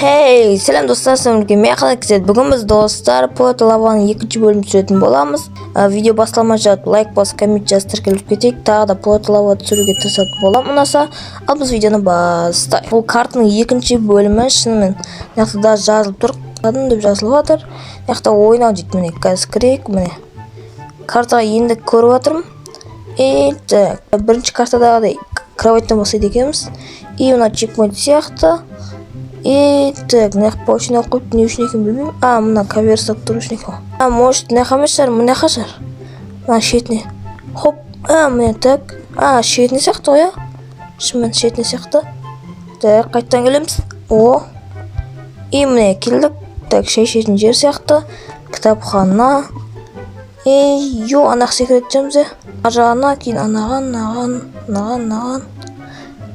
Hey, selam dostlar, selamünaleyküm. Merhaba arkadaşlar. Bugün biz dostlar Poet Lava'nın 2. bölümünü түсіретін боламыз. Видео басталмай лайк бас, коммент жаз, тіркеліп кетейік. Тағы да Poet Lava түсіруге тырысатын боламын ұнаса. Ал біз видеоны бастайық. Бұл картаның 2. бөлімі шынымен мынақта жазылып тұр. Деп жазылып жатыр. Мынақта ойнау дейді. Міне қазір кірейік. Міне картаға енді көріп жатырмын. Бірінші картадағыдай кроваттан бастайды екенбіз. И мына чекпоинт сияқты. Так, мына почта қойып не үшін екенін білмеймін. Мына каверсап тұру үшін екен. Может, мына емес шығар, мына шығар. Мына шетіне. Хоп, міне так. Шетіне сияқты ғой, шынымен шетіне сияқты. Так, қайттан келеміз. И міне келдік. Так, шай ішетін жер сияқты. Кітапхана. Анақ секрет жамыз. Ажағына, кейін анаған.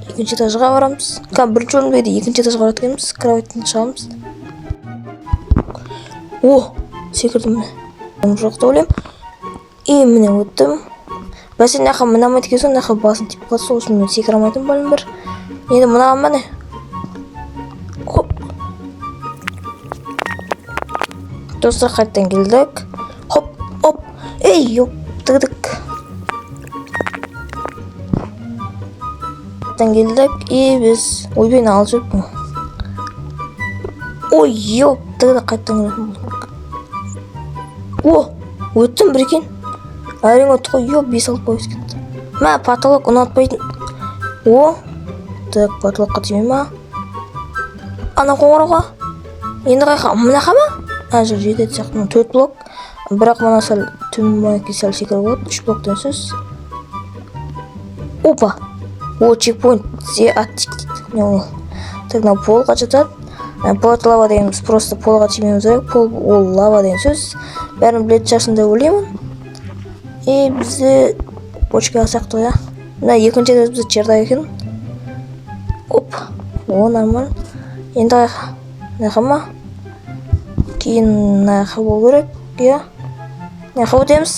Екінші этажға барамыз. Бірінші орын бейді, екінші этажға барады екенбіз. Кроваттан шығамыз. Секірдім міне. Жоқты ойлаймын. Міне өттім. Бәсе нақы мұнамайды кесін, нақы басын тиіп қалды. Сол үшін мен секірамайтын бөлім бір. Енді мұнаған мәне. Хоп. Достар қайттан келдік. Хоп. Тығдық. Келдік, біз ойбен алып жүріппін. Тығда қайттан келдім. Өттім бір екен. Әрең өтті қой, 5 алып қойыз кетті. Потолок ұнатпайтын. Так, потолокқа тимей ма? Ана қоңырауға. Енді қайқа, мұнақа ма? Жоқ, жетеді сияқты, 4 блок. Бірақ мұна сәл түнмайке сәл секіріп болады, 3 блоктан сөз. Чекпоинт аттик дейді. Так, мына полға жатады. Poet Lava дегеніміз просто полға тимеуіміз керек. Пол ол лава деген сөз. Бәрін білетін шығарсың деп ойлаймын. Бізді почка алсақ та. Мына екінші этаж бізді чердак екен. Нормально. Енді қайқа ма? Кейін наяққа болу керек. Наяққа өтеміз.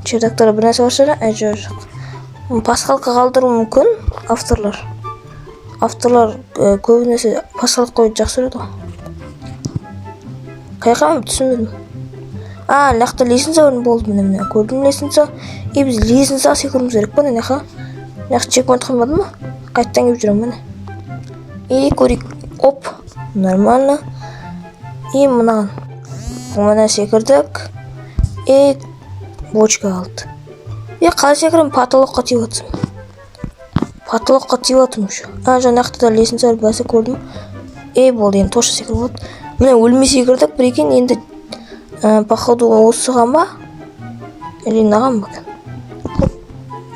Чердактары бір нәрсе бар шығар. Жоқ. Пасхалқа қалдыру мүмкін авторлар. Авторлар көбінесе пасхалқа қойды жақсы көреді ғой. Қайқа мен түсінмедім. Лақта лесенса өрін болды міне. Көрдім лесенса. Біз лесенса секіруіміз керек па? Лақта чекпоинт қоймады ма? Қайттан кеп жүрем міне. Көрейік. Нормально. Мұнаған. Мұна секірдік. Бочка алды. Қалай секірім потолокқа тиіп атсым. Потолокқа тиіп атым үші. Жаңақты да лесенса өріп бәсі көрдім. Болды, енді тошы секіріп болады. Міне өлмей секірдік бір екен. Енді походу осыған ба? Или наған ба?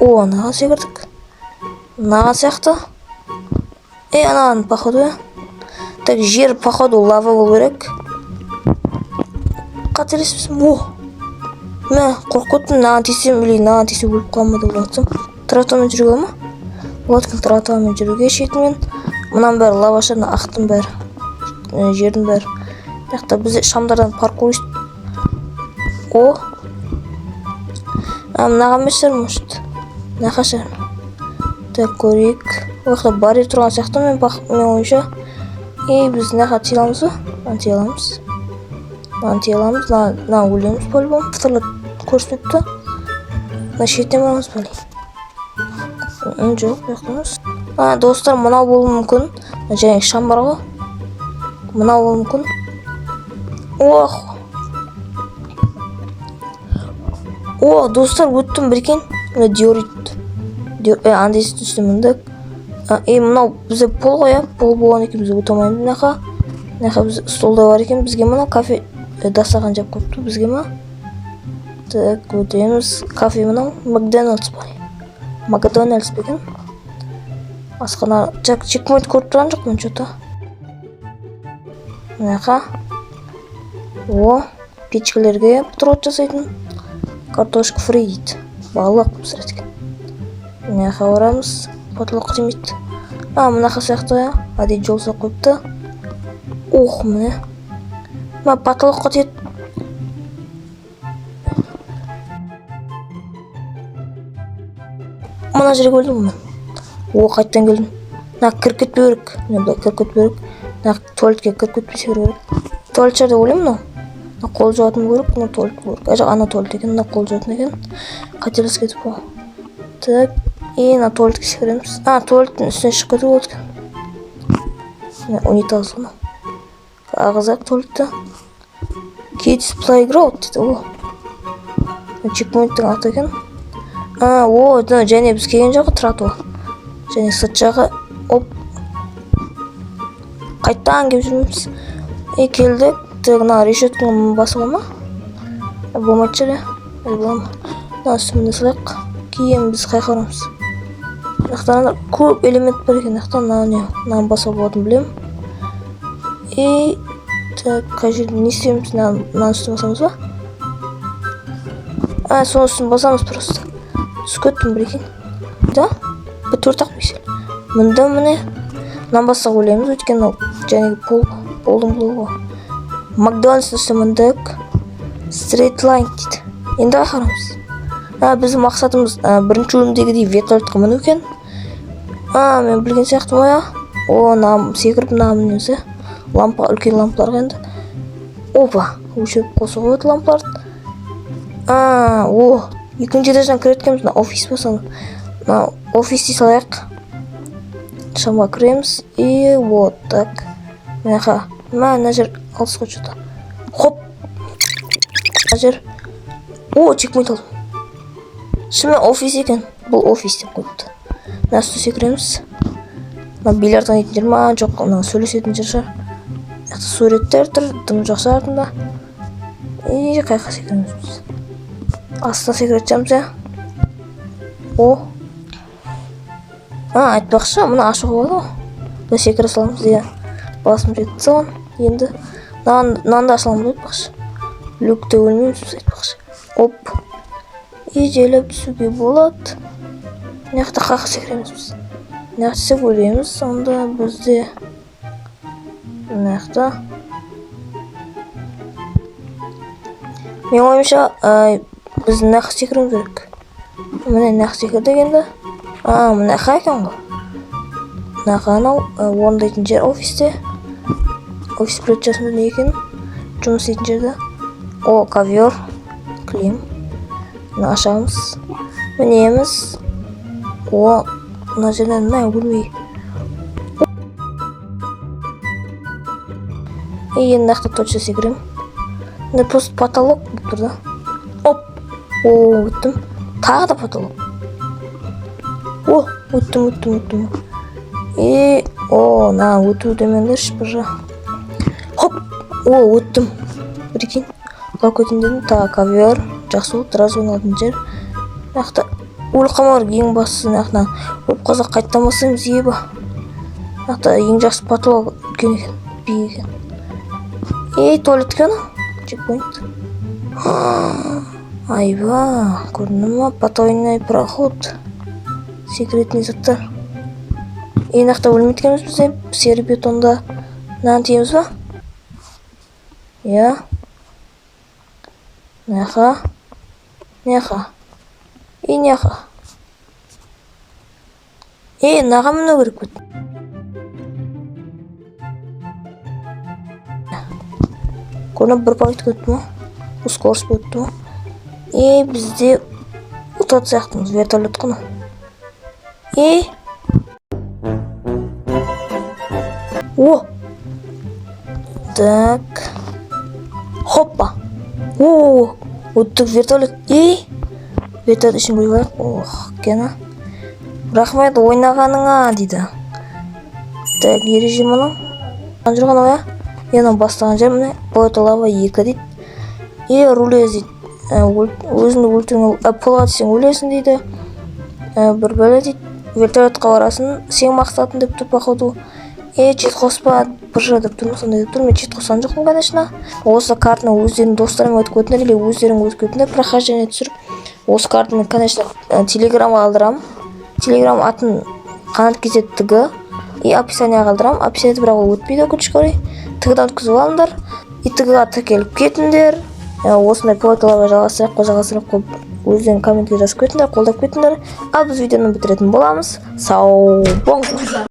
Наған секірдік. Наған сияқты. Анаған походу. Так, жер походу лава бол керек. Қателеспесім. Қорқыттым, наған тесем или наған тесем өліп қалмады деп жатсам. Тратуамен жүруге ма? Болады тратуамен жүруге шетімен. Мұнан бәрі лавашарын ақтың бәрі. Жердің бәрі. Яқта біз шамдардан паркурист. Мұнаған месер мұшты. Нақа шар. Так, көрейік. Ояқта барьер тұрған сияқты мен ойынша. Біз нақа тиеламыз ба? Тиеламыз. Антиаламыз, өлеміз по-любому. Авторлар көрсетті. Шеттен барамыз бәлі. Жоқ, яқтамыз. Достар, мұнау болу мүмкін. Және шам бар ғой. Мұнау болу мүмкін. Достар, өттім бір екен. Диорит. Андесі түстіміндік. Мұнау бізде пол ғой, пол болған екен бізде өтамайын. Нақа біз столда бар екен. Бізге мұнау кафе дастаған жап көпті бізге ма? Так, өтеміз. Кафе мұнау Макдональдс бай. Макдональдс бекен. Асқана чекпоинт көріп тұрған жоқ мен что-то. Мұнақа. Печкалерге бутерброд жасайтын. Картошка фри дейді. Балық пісіреді екен. Мұнақа барамыз. Потолок тимейді. Мұнақа сияқты. Адей жол соқ қойыпты. Міне. Потолокқа тиеді. Мұна жерге өлдім мен. Қайттан келдім. Кіріп кетпеу керек. туалетке кіріп кетпесе керек. Туалет жерде ойлаймын, мынау қол жуатын керек, мына туалет керек. Ана туалет екен, мына қол жуатын екен. Қателесіп кетіп қой. Так, мына туалетке секіреміз. Туалеттің үстіне шығып кетіп болды екен. Унитаз ғана. Ағызақ туалетті. Kids Playground дейді. Чекпоинттің аты екен. Және біз келген жағы тұрады. Және сырт жағы. Қайттан кеп жүрмейміз. Келдік. Мына решетканы басып ма? Болмайды жері. Мына үстімінде сылайық. Кейін біз қайқарамыз. Нақтарында көп элемент бар екен. Нақтан басып болатын білем. Қай жерде не істейміз? Мына үстін басамыз ба? Соның үстін басамыз просто. Сүкеттім бір екен. Да? Бір төртақ бейсел. Мұнда міне. Мынан басқа ойлаймыз. Өйткені жәнегі полдың блогы. Макдональдстың үсті мұндық. Straight line дейді. Енді қайқарамыз. Біздің мақсатымыз бірінші бөлімдегідей вертолетқа міну екен. Мен білген сияқты ма? Секіріп мінеміз. Үлкен лампаларға енді. Өшіріп қосып қойды лампаларды. Екінші этаждан кіреткенбіз. Офис басаны. Офис дей салайық. Шамға кіреміз. Так. Мына жер алыс қойды. Хоп. Мына жер. Чекпоинт алдым. Шынымен офис екен. Бұл офис деп қойыпты. Мына үстіне секіреміз. Бильярд ойнайтын жер ма? Жоқ, сөйлесетін жер шығар. Суреттер тұр, тым жақсы артында. Қайқа секіреміз біз. Астына секіретчеміз, айтпақшы, мұны ашуға болады ғой. Біз секіре саламыз, басым жетті соған. Енді мынаны да ашыламыз айтпақшы. Люкте өлмейміз біз айтпақшы. Желіп түсуге болады. Неқті қайқа секіреміз біз. Неқті сек өлеміз, сонда бізде неқті. Мен ойымша біз неқті секірім керек. Міне неқті секір дегенді. Міне қайқан ғой. Неқаны орындайтын жер офисте. Офис плетчасында не екен? Жұмыс ететін жерді. Ковер, клим. Мына ашамыз. Мінеміз. Мына жерден мән көрмей. Енді нақты точно секірем. Міне просто потолок болып тұрды. Өттім. Тағы да потолок. Өттім. Өту демеңдерші бір жа. Өттім. Бір екен. Құлап көтін дедім. Тағы ковер. Жақсы болды. Раз ойнатын жер. Нақты өлі қамар ең бастысы. Нақтынан өліп қазақ қайттамасымыз ебі. Нақты ең жақсы потолок үлкен екен. Бей екен. Туалет екен. Чекпоинт. Айба, көрінді ма? Потайный проход. Секретный заттар. Нақты өлмейткеніміз бізде. Сері бетонда нан тиеміз ба? Неха. Наға мұны көріп көт. Көрініп бір пағыт көтті ма? Ускорс көтті ма? Бізде ұтат сияқтымыз, вертолет құны. Так. Хоппа. Өттік вертолет. Вертолет үшін көрейік. Кені. Рахмет ойнағаныңа, дейді. Так, ереже мұның. Жүрған оя. Бастаған жер мұны. Поэта лава 2 дейді. Рулез дейді. Өзіңді өлтіңі пұлға түсен өлесін дейді. Бір бөлі дейді. Вертолетқа барасын. Сен мақсатын деп тұр походу. Чет қоспа бір жа деп тұрмын. Сонда деп тұр. Мен чет қосқан жоқпын, конечно. Осы картаны өздерінің достарымен өтіп көтіндер, или өздерің өтіп көтіндер прохождение түсіріп. Осы картаны, конечно, телеграмға қалдырам. Телеграм атын қанат кезет тігі. Описание қалдырам. Описание бірақ ол өтпейді өкінішке орай. Тігідан өткізіп алыңдар. Тігіға тіркеліп кетіңдер. Осындай поэталарға жалғастырып қойып өздерің комментке жазып кетіңдер, қолдап кетіңдер. Ал біз видеоны бітіретін боламыз. Сау болыңыздар.